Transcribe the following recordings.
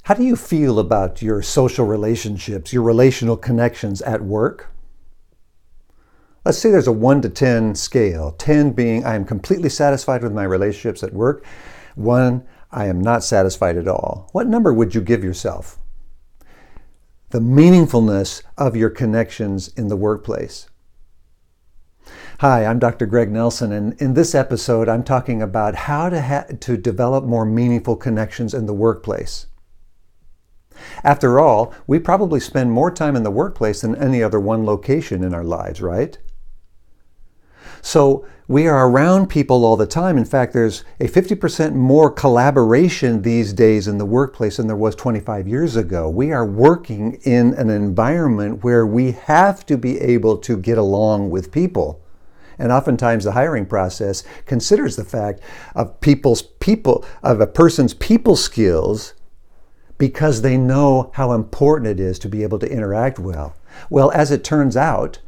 How do you feel about your social relationships, your relational connections at work? Let's say there's a 1 to 10 scale, 10 being I am completely satisfied with my relationships at work, 1, I am not satisfied at all. What number would you give yourself? The meaningfulness of your connections in the workplace. Hi, I'm Dr. Greg Nelson, and in this episode, I'm talking about how to develop more meaningful connections in the workplace. After all, we probably spend more time in the workplace than any other one location in our lives, right? So we are around people all the time. In fact, there's a 50% more collaboration these days in the workplace than there was 25 years ago. We are working in an environment where we have to be able to get along with people. And oftentimes the hiring process considers the fact of a person's people skills because they know how important it is to be able to interact well. Well, as it turns out,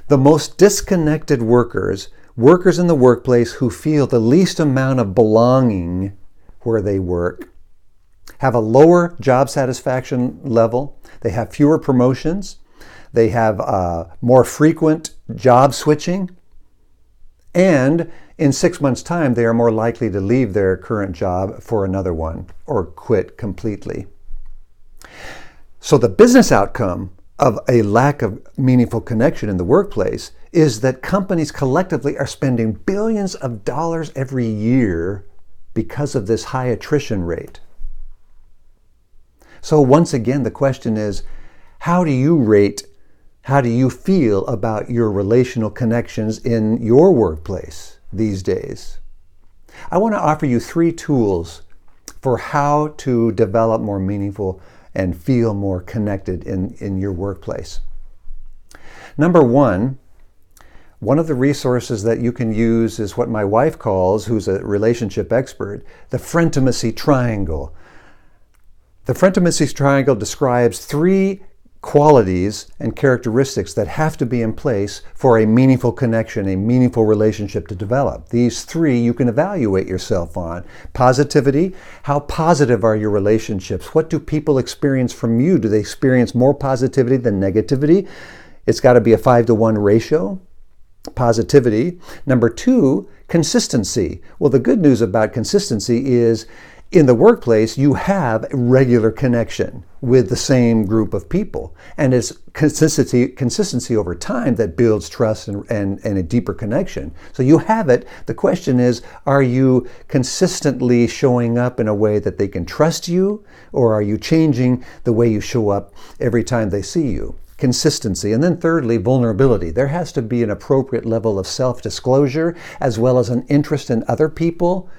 the most disconnected workers in the workplace who feel the least amount of belonging where they work, have a lower job satisfaction level, they have fewer promotions, they have more frequent job switching, and in 6 months' time, they are more likely to leave their current job for another one or quit completely. So the business outcome of a lack of meaningful connection in the workplace is that companies collectively are spending billions of dollars every year because of this high attrition rate. So once again, the question is, how do you feel about your relational connections in your workplace these days? I want to offer you 3 tools for how to develop more meaningful and feel more connected in your workplace. Number one of the resources that you can use is what my wife calls, who's a relationship expert, the frientimacy triangle. The frientimacy triangle describes 3 qualities and characteristics that have to be in place for a meaningful connection, a meaningful relationship to develop. These 3 you can evaluate yourself on. Positivity, how positive are your relationships? What do people experience from you? Do they experience more positivity than negativity? It's got to be a 5-to-1 ratio. Positivity. Number 2, consistency. Well, the good news about consistency is in the workplace, you have regular connection with the same group of people. And it's consistency over time that builds trust and a deeper connection. So you have it. The question is, are you consistently showing up in a way that they can trust you? Or are you changing the way you show up every time they see you? Consistency. And then thirdly, vulnerability. There has to be an appropriate level of self-disclosure as well as an interest in other people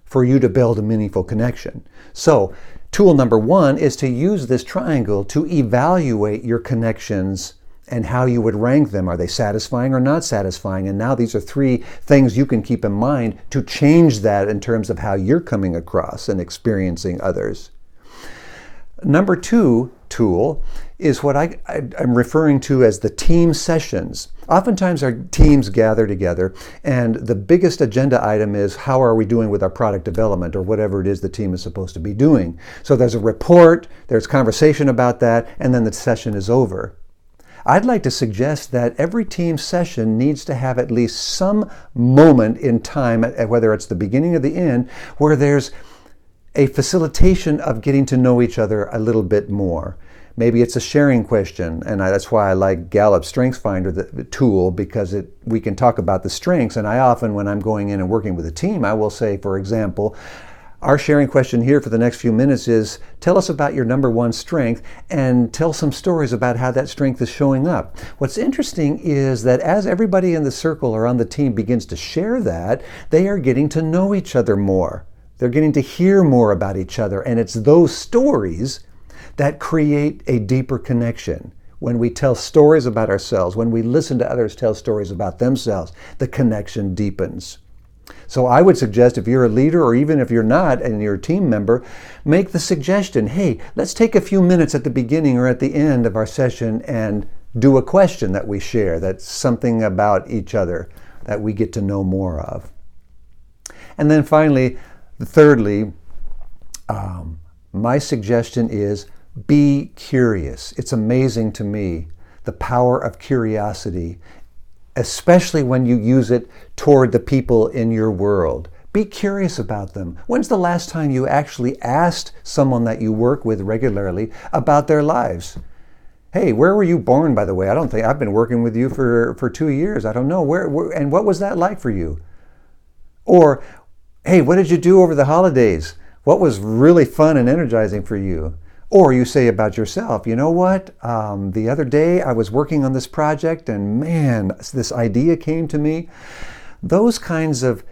for you to build a meaningful connection. So, tool number 1 is to use this triangle to evaluate your connections and how you would rank them. Are they satisfying or not satisfying? And now these are 3 things you can keep in mind to change that in terms of how you're coming across and experiencing others. Number 2 tool is what I'm referring to as the team sessions. Oftentimes our teams gather together and the biggest agenda item is how are we doing with our product development or whatever it is the team is supposed to be doing. So there's a report, there's conversation about that, and then the session is over. I'd like to suggest that every team session needs to have at least some moment in time, whether it's the beginning or the end, where there's a facilitation of getting to know each other a little bit more. Maybe it's a sharing question, and that's why I like Gallup Strengths Finder, the tool, because we can talk about the strengths. And I often, when I'm going in and working with a team, I will say, for example, our sharing question here for the next few minutes is, tell us about your number 1 strength and tell some stories about how that strength is showing up. What's interesting is that as everybody in the circle or on the team begins to share that, they are getting to know each other more. They're getting to hear more about each other, and it's those stories that create a deeper connection. When we tell stories about ourselves, when we listen to others tell stories about themselves, the connection deepens. So I would suggest if you're a leader or even if you're not and you're a team member, make the suggestion, hey, let's take a few minutes at the beginning or at the end of our session and do a question that we share that's something about each other that we get to know more of. And then finally, thirdly, my suggestion is be curious. It's amazing to me, the power of curiosity, especially when you use it toward the people in your world. Be curious about them. When's the last time you actually asked someone that you work with regularly about their lives? Hey, where were you born, by the way? I don't think I've been working with you for 2 years. I don't know. Where and what was that like for you? Or, hey, what did you do over the holidays? What was really fun and energizing for you? Or you say about yourself, you know what? The other day I was working on this project and man, this idea came to me. Those kinds of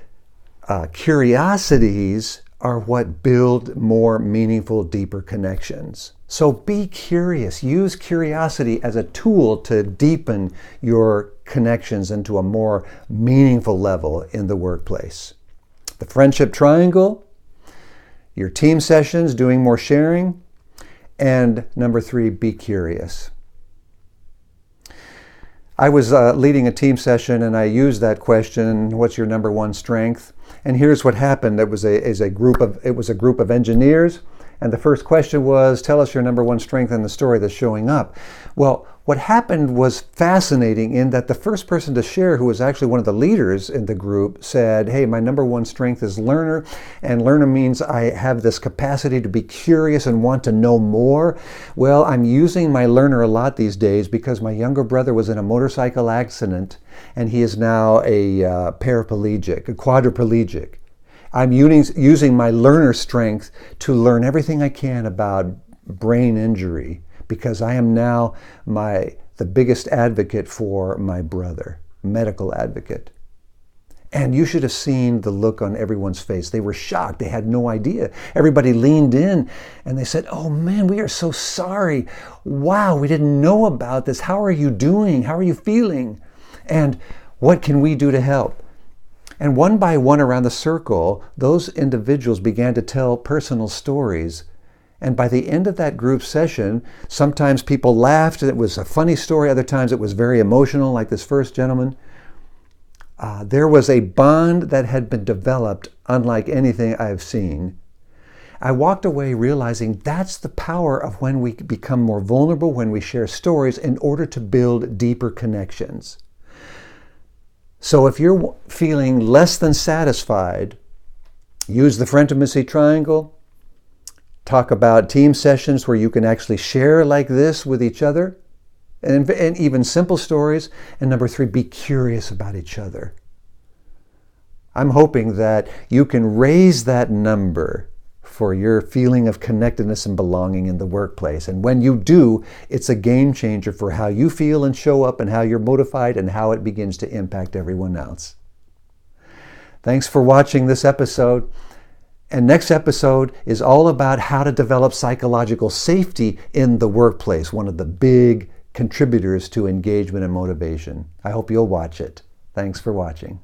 curiosities are what build more meaningful, deeper connections. So be curious. Use curiosity as a tool to deepen your connections into a more meaningful level in the workplace. The friendship triangle, your team sessions, doing more sharing, and number 3, be curious. I was leading a team session and I used that question, what's your number one strength? And here's what happened. It was a group of engineers, and the first question was, tell us your number one strength in the story that's showing up. Well, what happened was fascinating in that the first person to share, who was actually one of the leaders in the group, said, hey, my number one strength is learner, and learner means I have this capacity to be curious and want to know more. Well, I'm using my learner a lot these days because my younger brother was in a motorcycle accident, and he is now a paraplegic, a quadriplegic. I'm using my learner strength to learn everything I can about brain injury, because I am now the biggest advocate for my brother, medical advocate. And you should have seen the look on everyone's face. They were shocked. They had no idea. Everybody leaned in and they said, oh man, we are so sorry. Wow, we didn't know about this. How are you doing? How are you feeling? And what can we do to help? And one by one around the circle, those individuals began to tell personal stories. And by the end of that group session, sometimes people laughed and it was a funny story. Other times it was very emotional, like this first gentleman. There was a bond that had been developed unlike anything I've seen. I walked away realizing that's the power of when we become more vulnerable, when we share stories in order to build deeper connections. So if you're feeling less than satisfied, use the friend-intimacy triangle. Talk about team sessions where you can actually share like this with each other, and even simple stories. And number 3, be curious about each other. I'm hoping that you can raise that number for your feeling of connectedness and belonging in the workplace. And when you do, it's a game changer for how you feel and show up and how you're motivated and how it begins to impact everyone else. Thanks for watching this episode. And next episode is all about how to develop psychological safety in the workplace, one of the big contributors to engagement and motivation. I hope you'll watch it. Thanks for watching.